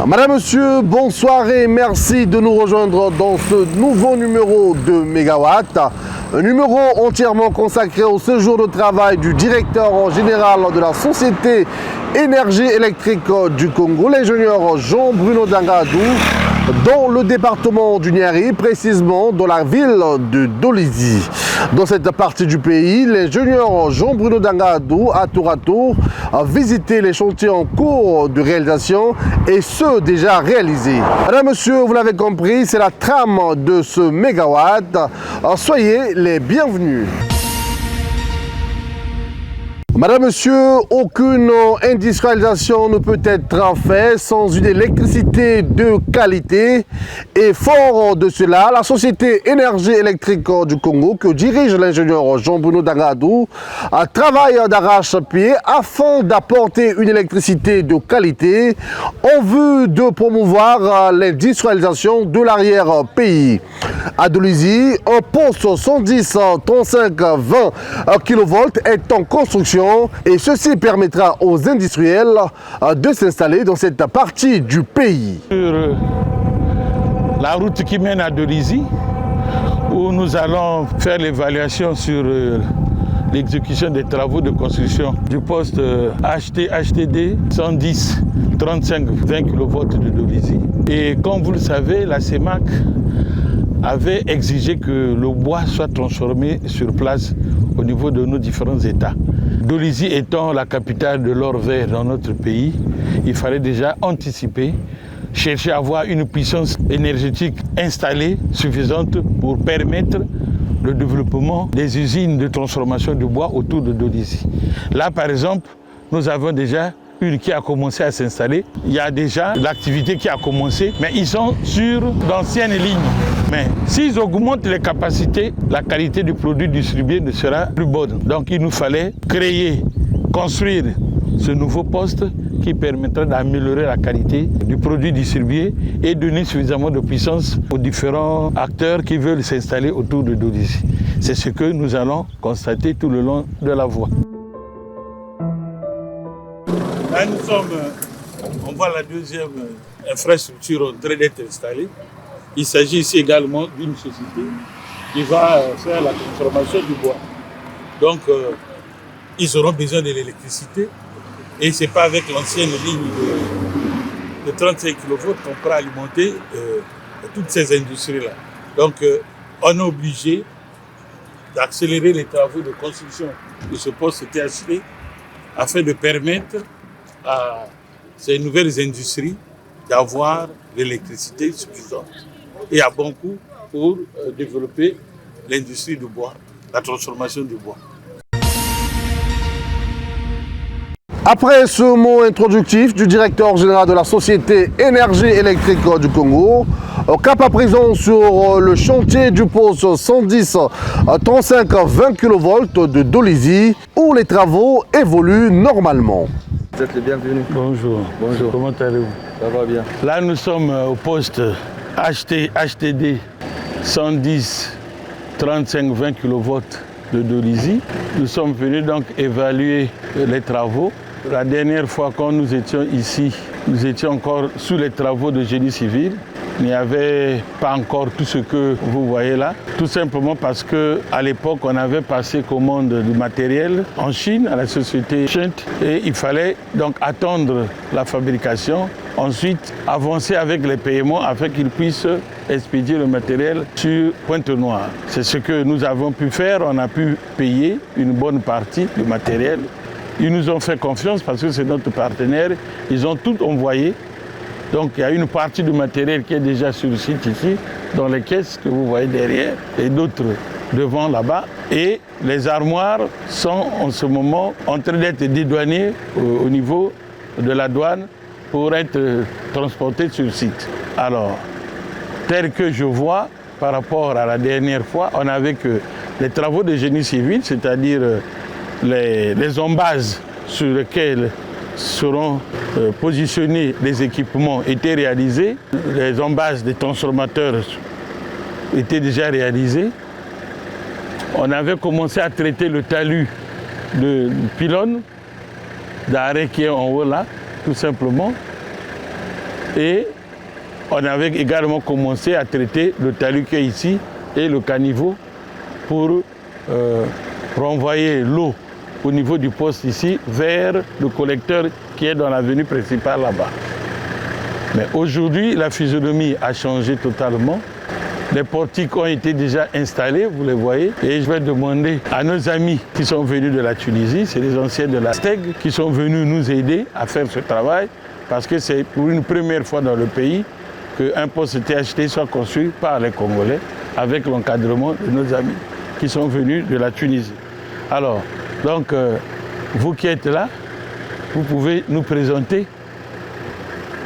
Madame, Monsieur, bonsoir et merci de nous rejoindre dans ce nouveau numéro de Mégawatt. Un numéro entièrement consacré au séjour de travail du directeur général de la Société Énergie électrique du Congo, l'ingénieur Jean-Bruno Dangadou, dans le département du Niari, précisément dans la ville de Dolisie. Dans cette partie du pays, l'ingénieur Jean-Bruno Dangadou a tour à tour visité les chantiers en cours de réalisation et ceux déjà réalisés. Madame, Monsieur, vous l'avez compris, c'est la trame de ce mégawatt. Soyez les bienvenus. Madame, Monsieur, aucune industrialisation ne peut être faite sans une électricité de qualité. Et fort de cela, la Société Énergie électrique du Congo, que dirige l'ingénieur Jean-Bruno Dangadou, travaille d'arrache-pied afin d'apporter une électricité de qualité en vue de promouvoir l'industrialisation de l'arrière-pays. À Dolisie, un poste 110 35 20 kV est en construction. Et ceci permettra aux industriels de s'installer dans cette partie du pays. Sur la route qui mène à Dolisie, où nous allons faire l'évaluation sur l'exécution des travaux de construction du poste HTD 110 35 20 kV de Dolisie. Et comme vous le savez, la CEMAC avait exigé que le bois soit transformé sur place au niveau de nos différents États. Dolisie étant la capitale de l'or vert dans notre pays, il fallait déjà anticiper, chercher à avoir une puissance énergétique installée suffisante pour permettre le développement des usines de transformation de bois autour de Dolisie. Là, par exemple, nous avons déjà une qui a commencé à s'installer. Il y a déjà l'activité qui a commencé, mais ils sont sur d'anciennes lignes. Mais s'ils augmentent les capacités, la qualité du produit distribué ne sera plus bonne. Donc il nous fallait créer, construire ce nouveau poste qui permettra d'améliorer la qualité du produit distribué et donner suffisamment de puissance aux différents acteurs qui veulent s'installer autour de Dolisie. C'est ce que nous allons constater tout le long de la voie. Là, on voit la deuxième infrastructure en train d'être installée. Il s'agit ici également d'une société qui va faire la transformation du bois. Donc, ils auront besoin de l'électricité et ce n'est pas avec l'ancienne ligne de 35 kV qu'on pourra alimenter toutes ces industries-là. Donc, on est obligé d'accélérer les travaux de construction de ce poste THP afin de permettre à ces nouvelles industries d'avoir l'électricité suffisante et à bon coût pour développer l'industrie du bois, la transformation du bois. Après ce mot introductif du directeur général de la Société Énergie électrique du Congo, cap à présent sur le chantier du poste 110 35 20 kV de Dolisie, où les travaux évoluent normalement. Vous êtes les bienvenus. Bonjour. Bonjour. Comment allez-vous? Ça va bien. Là, nous sommes au poste HTD 110 35 20 kV de Dolisie. Nous sommes venus donc évaluer les travaux. La dernière fois quand nous étions ici, nous étions encore sous les travaux de génie civil. Il n'y avait pas encore tout ce que vous voyez là, tout simplement parce qu'à l'époque, on avait passé commande du matériel en Chine à la société Chint et il fallait donc attendre la fabrication, ensuite avancer avec les paiements afin qu'ils puissent expédier le matériel sur Pointe-Noire. C'est ce que nous avons pu faire, on a pu payer une bonne partie du matériel. Ils nous ont fait confiance parce que c'est notre partenaire, ils ont tout envoyé. Donc il y a une partie du matériel qui est déjà sur le site ici, dans les caisses que vous voyez derrière, et d'autres devant là-bas. Et les armoires sont en ce moment en train d'être dédouanées au niveau de la douane pour être transportées sur le site. Alors, tel que je vois, par rapport à la dernière fois, on avait que les travaux de génie civil, c'est-à-dire les embases sur lesquelles seront positionnés les équipements étaient réalisés. Les embases des transformateurs étaient déjà réalisées. On avait commencé à traiter le talus du pylône d'arrêt qui est en haut là, tout simplement. Et on avait également commencé à traiter le talus qui est ici et le caniveau pour renvoyer l'eau au niveau du poste ici vers le collecteur qui est dans l'avenue principale là-bas. Mais aujourd'hui, la physionomie a changé totalement. Les portiques ont été déjà installés, vous les voyez. Et je vais demander à nos amis qui sont venus de la Tunisie, c'est les anciens de la STEG, qui sont venus nous aider à faire ce travail, parce que c'est pour une première fois dans le pays qu'un poste THT soit construit par les Congolais, avec l'encadrement de nos amis qui sont venus de la Tunisie. Alors, donc, vous qui êtes là, vous pouvez nous présenter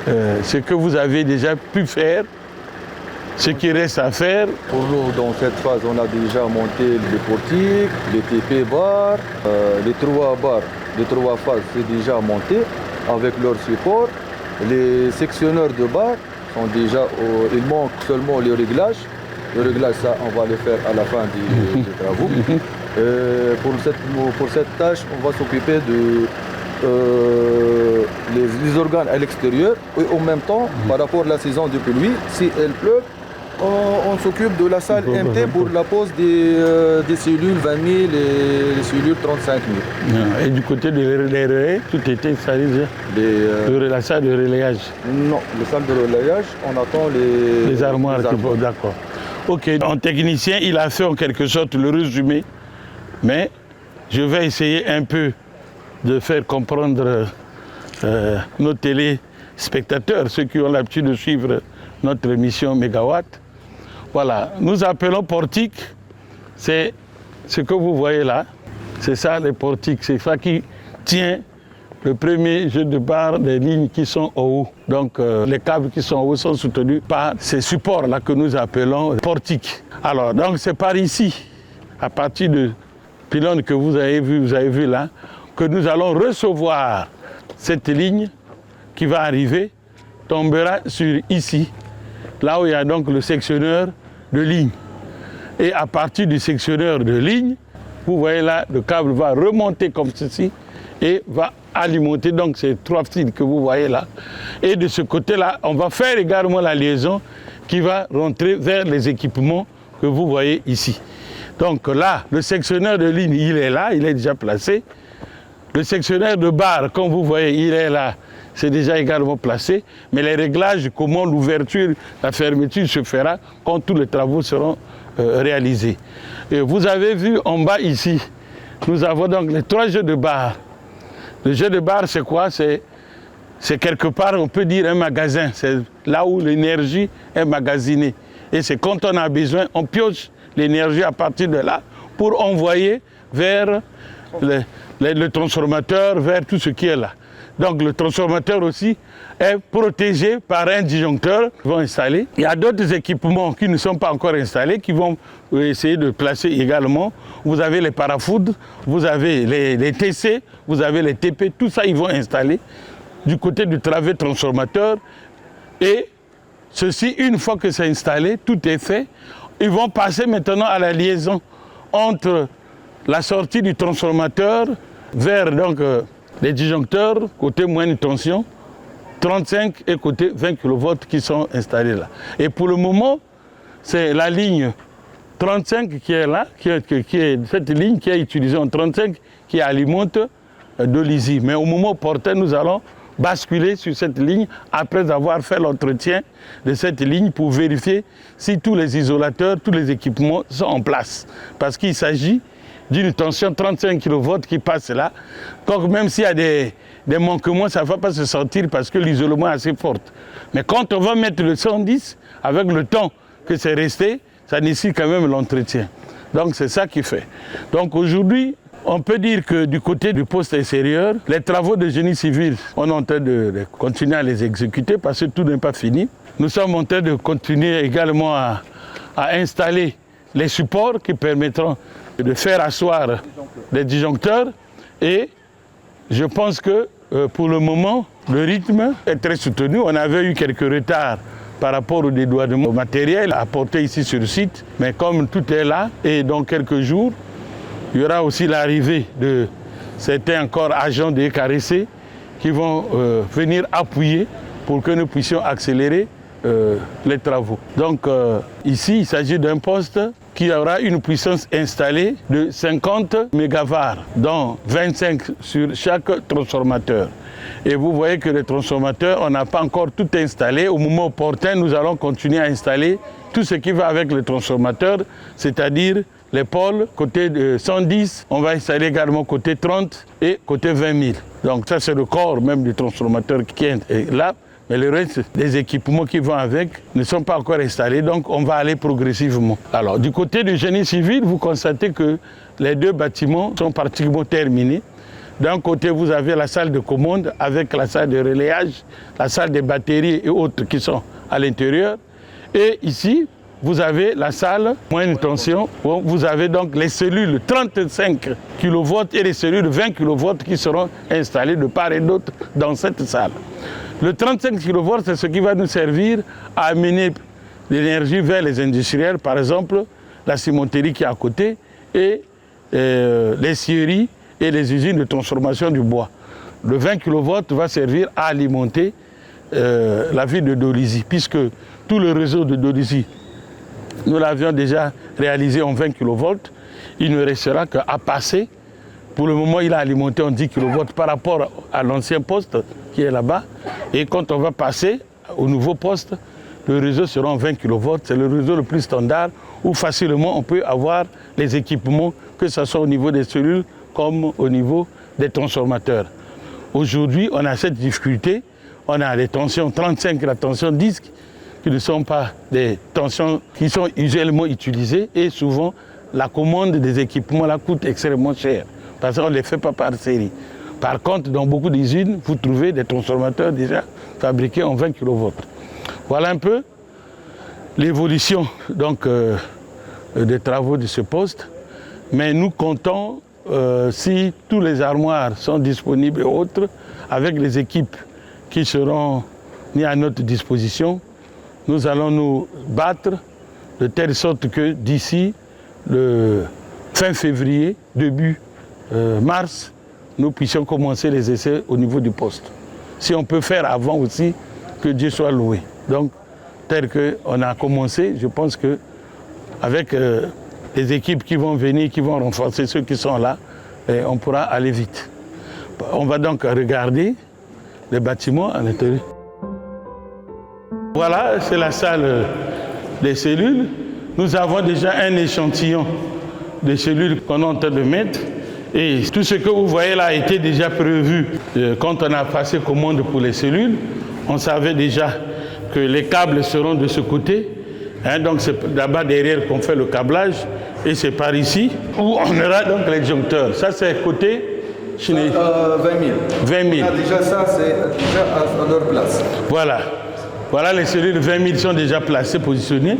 ce que vous avez déjà pu faire, ce qui reste à faire. Pour nous, dans cette phase, on a déjà monté les portiques, les TP bars, les 3 bars, les 3 phases, c'est déjà monté avec leur support. Les sectionneurs de bars sont déjà, il manque seulement les réglages. Le réglage, ça, on va le faire à la fin des travaux. Pour cette tâche, on va s'occuper de les organes à l'extérieur et en même temps, par rapport à la saison de pluie, si elle pleut, on s'occupe de la salle MT pour la pose des cellules 20 000 et les cellules 35 000. Et du côté des relais, tout était installé déjà. La salle de relayage. Non, la salle de relayage, on attend les armoires. D'accord. Ok, en technicien, il a fait en quelque sorte le résumé, mais je vais essayer un peu de faire comprendre nos téléspectateurs, ceux qui ont l'habitude de suivre notre émission Mégawatt. Voilà, nous appelons portique, c'est ce que vous voyez là, c'est ça les portiques, c'est ça qui tient le premier jeu de barre des lignes qui sont au haut. Donc les câbles qui sont au haut sont soutenus par ces supports-là que nous appelons portiques. Alors, donc c'est par ici, à partir du pylône que vous avez vu là, que nous allons recevoir cette ligne qui va arriver, tombera sur ici, là où il y a donc le sectionneur de ligne. Et à partir du sectionneur de ligne, vous voyez là, le câble va remonter comme ceci et va alimenter donc ces 3 fils que vous voyez là. Et de ce côté-là, on va faire également la liaison qui va rentrer vers les équipements que vous voyez ici. Donc là, le sectionneur de ligne, il est là, il est déjà placé. Le sectionneur de barre, comme vous voyez, il est là, c'est déjà également placé. Mais les réglages, comment l'ouverture, la fermeture se fera quand tous les travaux seront réalisés. Et vous avez vu en bas ici, nous avons donc les 3 jeux de barre. Le jeu de barre, c'est quoi? C'est quelque part, on peut dire, un magasin. C'est là où l'énergie est magasinée. Et c'est quand on a besoin, on pioche l'énergie à partir de là pour envoyer vers le transformateur, vers tout ce qui est là. Donc le transformateur aussi est protégé par un disjoncteur qu'ils vont installer. Il y a d'autres équipements qui ne sont pas encore installés, qui vont essayer de placer également. Vous avez les parafoudres, vous avez les TC, vous avez les TP, tout ça ils vont installer du côté du travée transformateur. Et ceci, une fois que c'est installé, tout est fait, ils vont passer maintenant à la liaison entre la sortie du transformateur vers donc, les disjoncteurs côté moyenne tension, 35 et côté 20 kV qui sont installés là. Et pour le moment, c'est la ligne 35 qui est là, qui est cette ligne qui est utilisée en 35 qui alimente de l'ISI. Mais au moment opportun, nous allons basculer sur cette ligne après avoir fait l'entretien de cette ligne pour vérifier si tous les isolateurs, tous les équipements sont en place. Parce qu'il s'agit d'une tension 35 kV qui passe là. Donc même s'il y a des manquements, ça ne va pas se sentir parce que l'isolement est assez fort. Mais quand on va mettre le 110, avec le temps que c'est resté, ça nécessite quand même l'entretien. Donc c'est ça qui fait. Donc aujourd'hui, on peut dire que du côté du poste extérieur, les travaux de génie civil, on est en train de continuer à les exécuter parce que tout n'est pas fini. Nous sommes en train de continuer également à installer les supports qui permettront de faire asseoir les disjoncteurs Et je pense que pour le moment, le rythme est très soutenu. On avait eu quelques retards par rapport au dédouanement matériel apporté ici sur le site. Mais comme tout est là, et dans quelques jours, il y aura aussi l'arrivée de certains encore agents des KRC qui vont venir appuyer pour que nous puissions accélérer les travaux. Donc ici, il s'agit d'un poste qui aura une puissance installée de 50 mégawatts, dont 25 sur chaque transformateur. Et vous voyez que les transformateurs, on n'a pas encore tout installé. Au moment opportun, nous allons continuer à installer tout ce qui va avec les transformateurs, c'est-à-dire les pôles côté de 110, on va installer également côté 30 et côté 20 000. Donc ça, c'est le corps même du transformateur qui est là. Mais le reste des équipements qui vont avec ne sont pas encore installés, donc on va aller progressivement. Alors, du côté du génie civil, vous constatez que les deux bâtiments sont pratiquement terminés. D'un côté, vous avez la salle de commande avec la salle de relayage, la salle des batteries et autres qui sont à l'intérieur. Et ici, vous avez la salle moyenne tension, où vous avez donc les cellules 35 kV et les cellules 20 kV qui seront installées de part et d'autre dans cette salle. Le 35 kV, c'est ce qui va nous servir à amener l'énergie vers les industriels, par exemple la cimenterie qui est à côté et les scieries et les usines de transformation du bois. Le 20 kV va servir à alimenter la ville de Dolisie, puisque tout le réseau de Dolisie, nous l'avions déjà réalisé en 20 kV, il ne restera qu'à passer. Pour le moment, il est alimenté en 10 kV par rapport à l'ancien poste qui est là-bas. Et quand on va passer au nouveau poste, le réseau sera en 20 kV. C'est le réseau le plus standard où facilement on peut avoir les équipements, que ce soit au niveau des cellules comme au niveau des transformateurs. Aujourd'hui, on a cette difficulté. On a les tensions 35 et la tension 10 qui ne sont pas des tensions qui sont usuellement utilisées et souvent la commande des équipements là coûte extrêmement cher parce qu'on ne les fait pas par série. Par contre, dans beaucoup d'usines, vous trouvez des transformateurs déjà fabriqués en 20 kV. Voilà un peu l'évolution donc des travaux de ce poste. Mais nous comptons, si tous les armoires sont disponibles et autres, avec les équipes qui seront mises à notre disposition, nous allons nous battre de telle sorte que d'ici le fin février, début mars, nous puissions commencer les essais au niveau du poste. Si on peut faire avant aussi, que Dieu soit loué. Donc, tel qu'on a commencé, je pense qu'avec les équipes qui vont venir, qui vont renforcer ceux qui sont là, on pourra aller vite. On va donc regarder les bâtiments à l'intérieur. Voilà, c'est la salle des cellules. Nous avons déjà un échantillon de cellules qu'on est en train de mettre. Et tout ce que vous voyez là a été déjà prévu quand on a passé commande pour les cellules. On savait déjà que les câbles seront de ce côté. Donc c'est là-bas derrière qu'on fait le câblage. Et c'est par ici où on aura donc les disjoncteurs. Ça c'est côté chinois. 20 000. 20 000. Déjà ça, c'est déjà à leur place. Voilà. Voilà, les cellules 20 000 sont déjà placées, positionnées.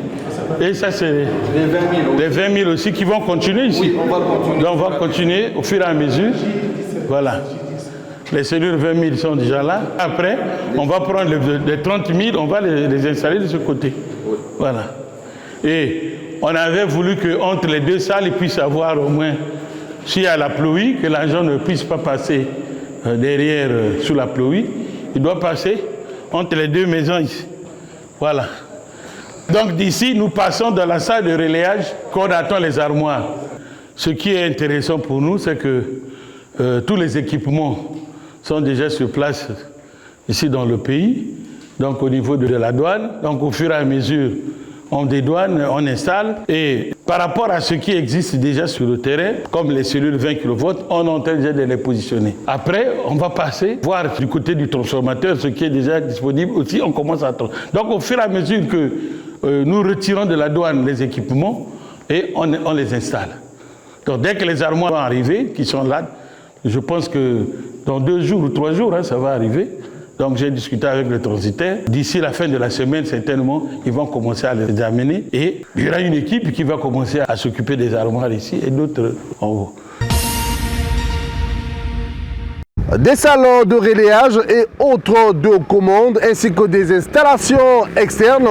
Et ça, c'est Les 20 000. les 20 000 aussi qui vont continuer ici. Oui, on va continuer. Donc, on va continuer au fur et à mesure. Voilà. Les cellules 20 000 sont déjà là. Après, on va prendre les 30 000, on va les installer de ce côté. Voilà. Et on avait voulu qu'entre les deux salles, il puisse y avoir au moins, s'il y a la pluie, que l'agent ne puisse pas passer derrière sous la pluie. Il doit passer entre les deux maisons ici. Voilà. Donc d'ici, nous passons dans la salle de relayage qu'on attend les armoires. Ce qui est intéressant pour nous, c'est que tous les équipements sont déjà sur place ici dans le pays, donc au niveau de la douane. Donc au fur et à mesure, on dédouane, on installe. Et par rapport à ce qui existe déjà sur le terrain, comme les cellules 20 kV, on est en train déjà de les positionner. Après, on va passer, voir du côté du transformateur ce qui est déjà disponible aussi, on commence à attendre. Donc au fur et à mesure que nous retirons de la douane les équipements et on les installe. Donc dès que les armoires vont arriver, qui sont là, je pense que dans 2 jours ou 3 jours, ça va arriver. Donc j'ai discuté avec le transitaire. D'ici la fin de la semaine, certainement, ils vont commencer à les amener. Et il y aura une équipe qui va commencer à s'occuper des armoires ici et d'autres en haut. des salles de relayage et autres de commandes, ainsi que des installations externes.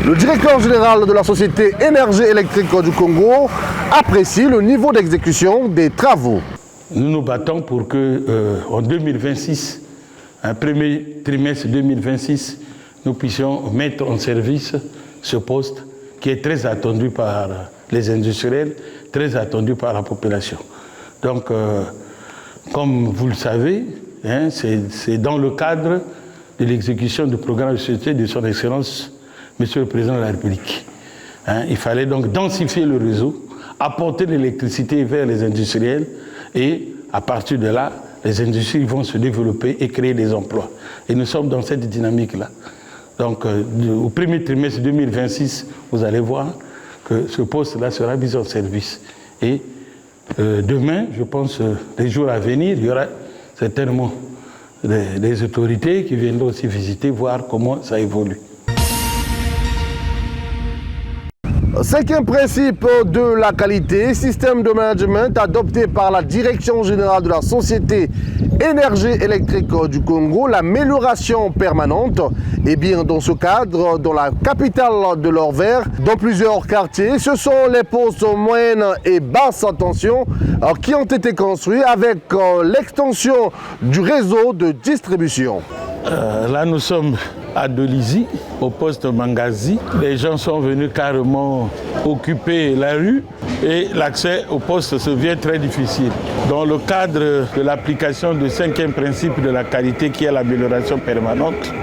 Le directeur général de la Société Énergie électrique du Congo apprécie le niveau d'exécution des travaux. Nous nous battons pour que en 2026, un premier trimestre 2026, nous puissions mettre en service ce poste qui est très attendu par les industriels, très attendu par la population. Donc, comme vous le savez, hein, c'est dans le cadre de l'exécution du programme de société de son Excellence, Monsieur le Président de la République. Hein, il fallait donc densifier le réseau, apporter l'électricité vers les industriels et à partir de là, les industries vont se développer et créer des emplois. Et nous sommes dans cette dynamique-là. Donc, au premier trimestre 2026, vous allez voir que ce poste-là sera mis en service. Et demain, je pense, les jours à venir, il y aura certainement des autorités qui viendront aussi visiter, voir comment ça évolue. Cinquième principe de la qualité, système de management adopté par la Direction générale de la Société Énergie électrique du Congo, l'amélioration permanente. Et bien dans ce cadre, dans la capitale de l'Or-Vert, dans plusieurs quartiers, ce sont les postes moyennes et basse tension qui ont été construits avec l'extension du réseau de distribution. Là, nous sommes à Dolizy, au poste Mangazi. Les gens sont venus carrément occuper la rue et l'accès au poste se devient très difficile. Dans le cadre de l'application du cinquième principe de la qualité qui est l'amélioration permanente,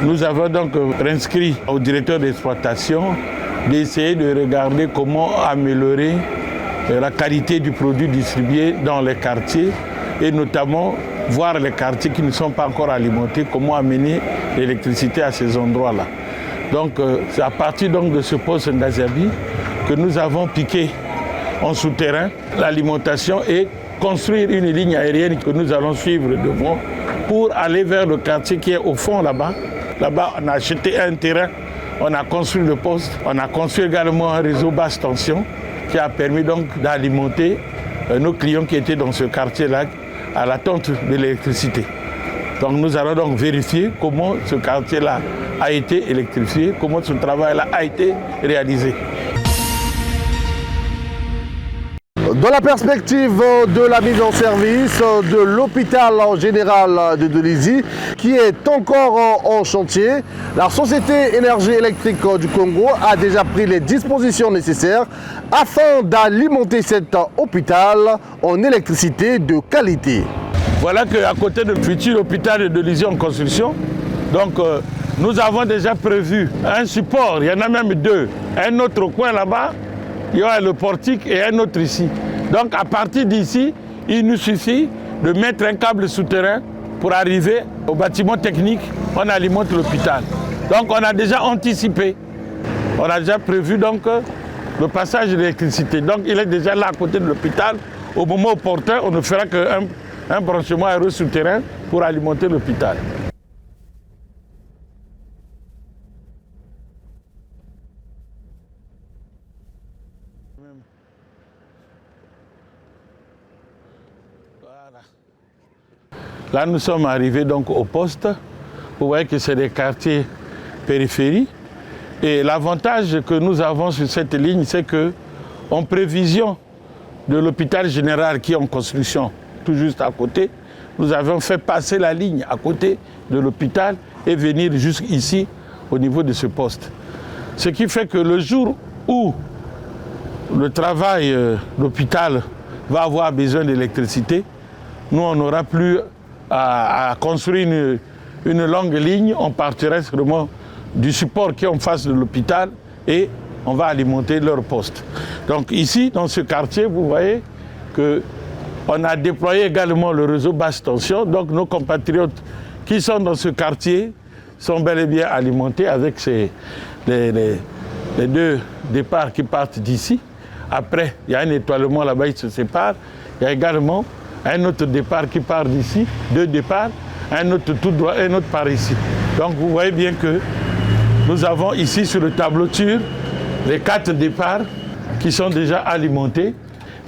nous avons donc prescrit au directeur d'exploitation d'essayer de regarder comment améliorer la qualité du produit distribué dans les quartiers et notamment voir les quartiers qui ne sont pas encore alimentés, comment amener l'électricité à ces endroits-là. Donc c'est à partir donc de ce poste Ngaziabi que nous avons piqué en souterrain l'alimentation et construire une ligne aérienne que nous allons suivre devant pour aller vers le quartier qui est au fond là-bas. Là-bas, on a acheté un terrain, on a construit le poste, on a construit également un réseau basse tension qui a permis donc d'alimenter nos clients qui étaient dans ce quartier-là à l'attente de l'électricité. Donc nous allons donc vérifier comment ce quartier-là a été électrifié, comment ce travail-là a été réalisé. Dans la perspective de la mise en service de l'hôpital général de Dolizy, qui est encore en chantier, la Société Énergie électrique du Congo a déjà pris les dispositions nécessaires afin d'alimenter cet hôpital en électricité de qualité. Voilà qu'à côté du futur hôpital de Dolizy en construction, donc nous avons déjà prévu un support, il y en a même deux. Un autre coin là-bas, il y aura le portique et un autre ici. Donc à partir d'ici, il nous suffit de mettre un câble souterrain pour arriver au bâtiment technique, on alimente l'hôpital. Donc on a déjà anticipé, on a déjà prévu donc le passage de l'électricité. Donc il est déjà là à côté de l'hôpital. Au moment opportun, on ne fera qu'un branchement aérien souterrain pour alimenter l'hôpital. Là, nous sommes arrivés donc au poste. Vous voyez que c'est des quartiers périphériques. Et l'avantage que nous avons sur cette ligne, c'est que, en prévision de l'hôpital général qui est en construction tout juste à côté, nous avons fait passer la ligne à côté de l'hôpital et venir jusqu'ici au niveau de ce poste. Ce qui fait que le jour où le travail d'hôpital va avoir besoin d'électricité, nous, on n'aura plus à construire une longue ligne, on partirait vraiment du support qui est en face de l'hôpital et on va alimenter leur poste. Donc ici, dans ce quartier, vous voyez qu'on a déployé également le réseau basse tension. Donc nos compatriotes qui sont dans ce quartier sont bel et bien alimentés avec les deux départs qui partent d'ici. Après, il y a un étoilement là-bas, ils se séparent. Il y a également un autre départ qui part d'ici, deux départs, un autre tout droit, un autre par ici. Donc vous voyez bien que nous avons ici sur le tableau les 4 départs qui sont déjà alimentés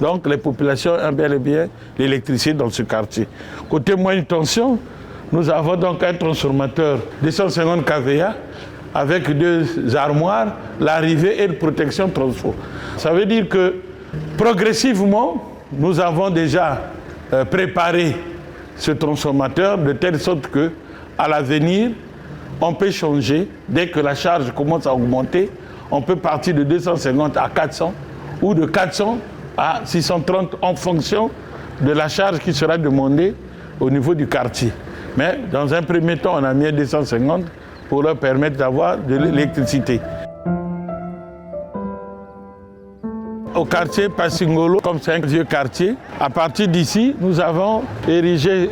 Donc les populations ont bel et bien l'électricité dans ce quartier. Côté moyenne tension, nous avons donc un transformateur 250 kVA avec 2 armoires, l'arrivée et une protection transfo. Ça veut dire que progressivement, nous avons déjà préparé ce transformateur de telle sorte que, à l'avenir, on peut changer. Dès que la charge commence à augmenter, on peut partir de 250 à 400 ou de 400 à 630 en fonction de la charge qui sera demandée au niveau du quartier. Mais dans un premier temps, on a mis 250 pour leur permettre d'avoir de l'électricité. Au quartier Passingolo, comme c'est un vieux quartier, à partir d'ici, nous avons érigé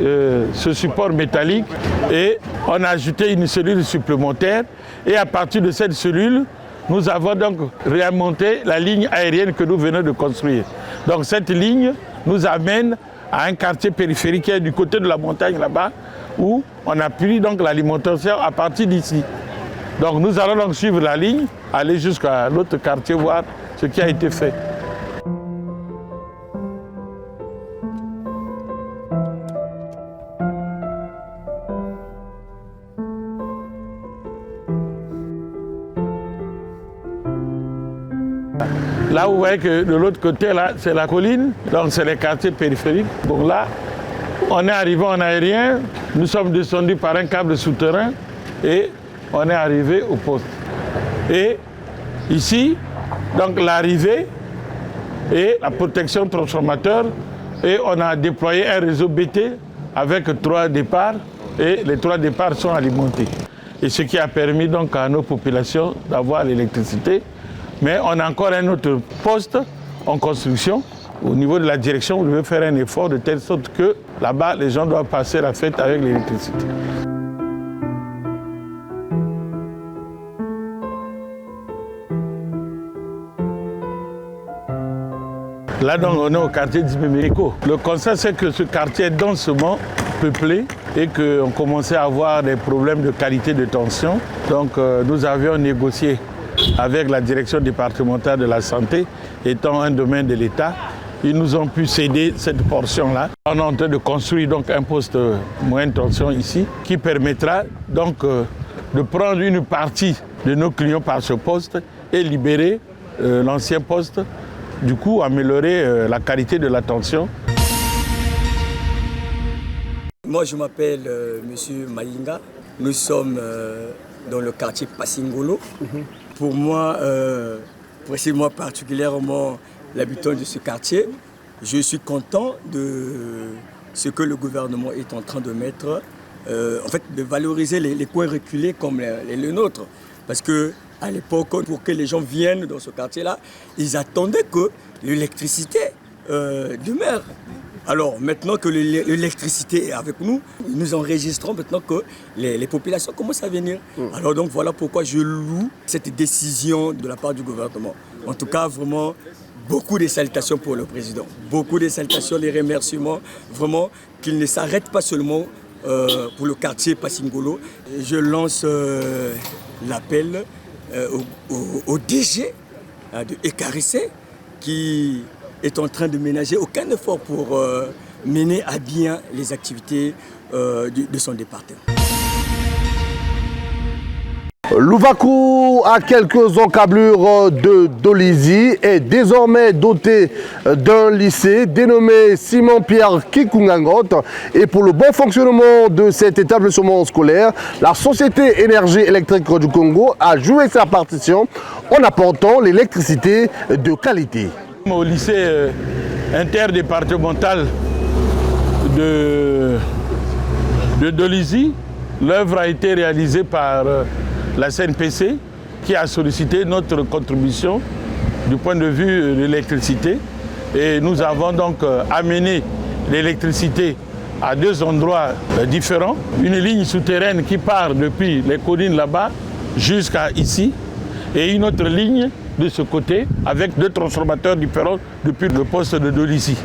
ce support métallique et on a ajouté une cellule supplémentaire. Et à partir de cette cellule, nous avons donc remonté la ligne aérienne que nous venons de construire. Donc cette ligne nous amène à un quartier périphérique qui est du côté de la montagne là-bas, où on a pris donc l'alimentation à partir d'ici. Donc nous allons donc suivre la ligne, aller jusqu'à l'autre quartier, voir ce qui a été fait. Là, vous voyez que de l'autre côté, là, c'est la colline, donc c'est les quartiers périphériques. Donc là, on est arrivé en aérien, nous sommes descendus par un câble souterrain et on est arrivé au poste. Et ici, donc l'arrivée et la protection transformateur, et on a déployé un réseau BT avec 3 départs et les 3 départs sont alimentés. Et ce qui a permis donc à nos populations d'avoir l'électricité. Mais on a encore un autre poste en construction. Au niveau de la direction, on veut faire un effort de telle sorte que là-bas, les gens doivent passer la fête avec l'électricité. Là, donc, on est au quartier d'Ibemeko. Le constat, c'est que ce quartier est densément peuplé et qu'on commençait à avoir des problèmes de qualité de tension. Donc, nous avions négocié avec la direction départementale de la santé, étant un domaine de l'État. Ils nous ont pu céder cette portion-là. On est en train de construire donc un poste moyenne tension ici, qui permettra donc de prendre une partie de nos clients par ce poste et libérer l'ancien poste, du coup améliorer la qualité de la tension. Moi je m'appelle Monsieur Malinga, nous sommes dans le quartier Passingolo. Pour moi, précisément particulièrement l'habitant de ce quartier, je suis content de ce que le gouvernement est en train de mettre, en fait de valoriser les coins reculés comme les nôtres. Parce qu'à l'époque, pour que les gens viennent dans ce quartier-là, ils attendaient que l'électricité demeure. Alors maintenant que l'électricité est avec nous, nous enregistrons maintenant que les populations commencent à venir. Alors donc voilà pourquoi je loue cette décision de la part du gouvernement. En tout cas, vraiment, beaucoup de salutations pour le président. Beaucoup de salutations, des remerciements, vraiment qu'il ne s'arrête pas seulement pour le quartier Passingolo. Je lance l'appel au DG de ECARICE qui est en train de ménager aucun effort pour mener à bien les activités de son département. Louvakou, à quelques encablures de Dolisie, est désormais doté d'un lycée dénommé Simon-Pierre Kikungangot. Et pour le bon fonctionnement de cet établissement scolaire, la Société Énergie électrique du Congo a joué sa partition en apportant l'électricité de qualité. Au lycée interdépartemental de Dolisie, l'œuvre a été réalisée par la CNPC qui a sollicité notre contribution du point de vue de l'électricité. Et nous avons donc amené l'électricité à 2 endroits différents. Une ligne souterraine qui part depuis les collines là-bas jusqu'à ici et une autre ligne de ce côté avec 2 transformateurs différents depuis le poste de Dolisie.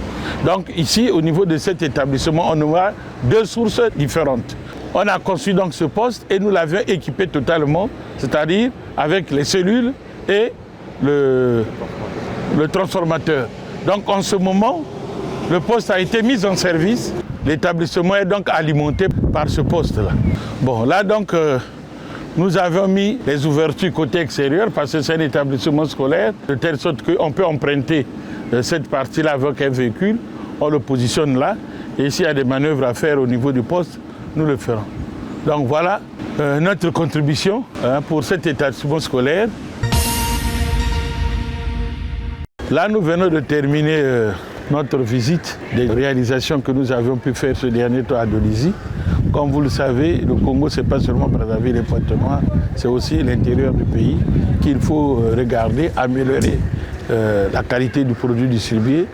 Donc ici, au niveau de cet établissement, on aura 2 sources différentes. On a construit donc ce poste et nous l'avions équipé totalement, c'est-à-dire avec les cellules et le transformateur. Donc en ce moment, le poste a été mis en service. L'établissement est donc alimenté par ce poste-là. Bon, là donc, nous avons mis les ouvertures côté extérieur parce que c'est un établissement scolaire, de telle sorte qu'on peut emprunter cette partie-là avec un véhicule. On le positionne là. Et s'il y a des manœuvres à faire au niveau du poste, nous le ferons. Donc voilà notre contribution pour cet établissement scolaire. Là, nous venons de terminer notre visite des réalisations que nous avions pu faire ce dernier temps à Dolisie. Comme vous le savez, le Congo, ce n'est pas seulement Brazzaville et Pointe-Noire, c'est aussi l'intérieur du pays qu'il faut regarder, améliorer la qualité du produit distribué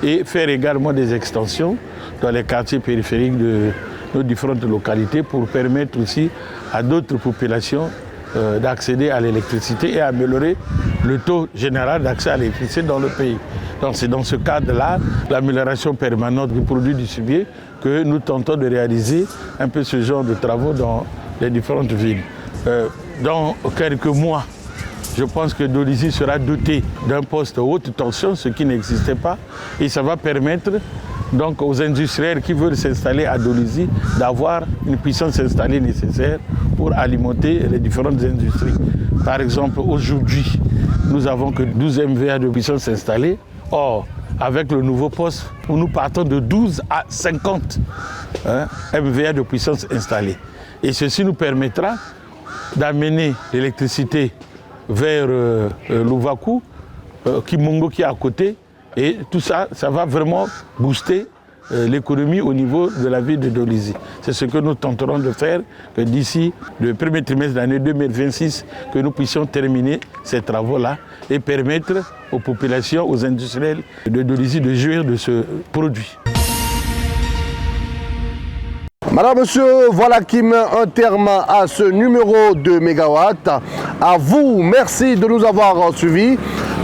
et faire également des extensions dans les quartiers périphériques de nos différentes localités pour permettre aussi à d'autres populations d'accéder à l'électricité et améliorer le taux général d'accès à l'électricité dans le pays. Donc c'est dans ce cadre-là, l'amélioration permanente du produit distribué, que nous tentons de réaliser un peu ce genre de travaux dans les différentes villes. Dans quelques mois, je pense que Dolisie sera doté d'un poste haute tension, ce qui n'existait pas, et ça va permettre donc aux industriels qui veulent s'installer à Dolisie d'avoir une puissance installée nécessaire pour alimenter les différentes industries. Par exemple, aujourd'hui, nous n'avons que 12 MVA de puissance installée. Or, avec le nouveau poste, nous partons de 12 à 50 MVA de puissance installée. Et ceci nous permettra d'amener l'électricité vers Louvakou, Kimongo qui est à côté. Et tout ça, ça va vraiment booster l'économie au niveau de la ville de Dolisie. C'est ce que nous tenterons de faire, que d'ici le premier trimestre de l'année 2026, que nous puissions terminer ces travaux-là et permettre aux populations, aux industriels de Dolisie de jouir de ce produit. Madame, monsieur, voilà qui met un terme à ce numéro de Mégawatt. À vous, merci de nous avoir suivis.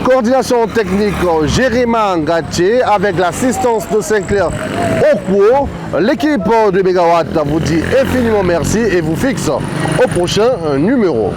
Coordination technique Jéréma Ngatié avec l'assistance de Sinclair Okuo. L'équipe de Mégawatt vous dit infiniment merci et vous fixe au prochain numéro.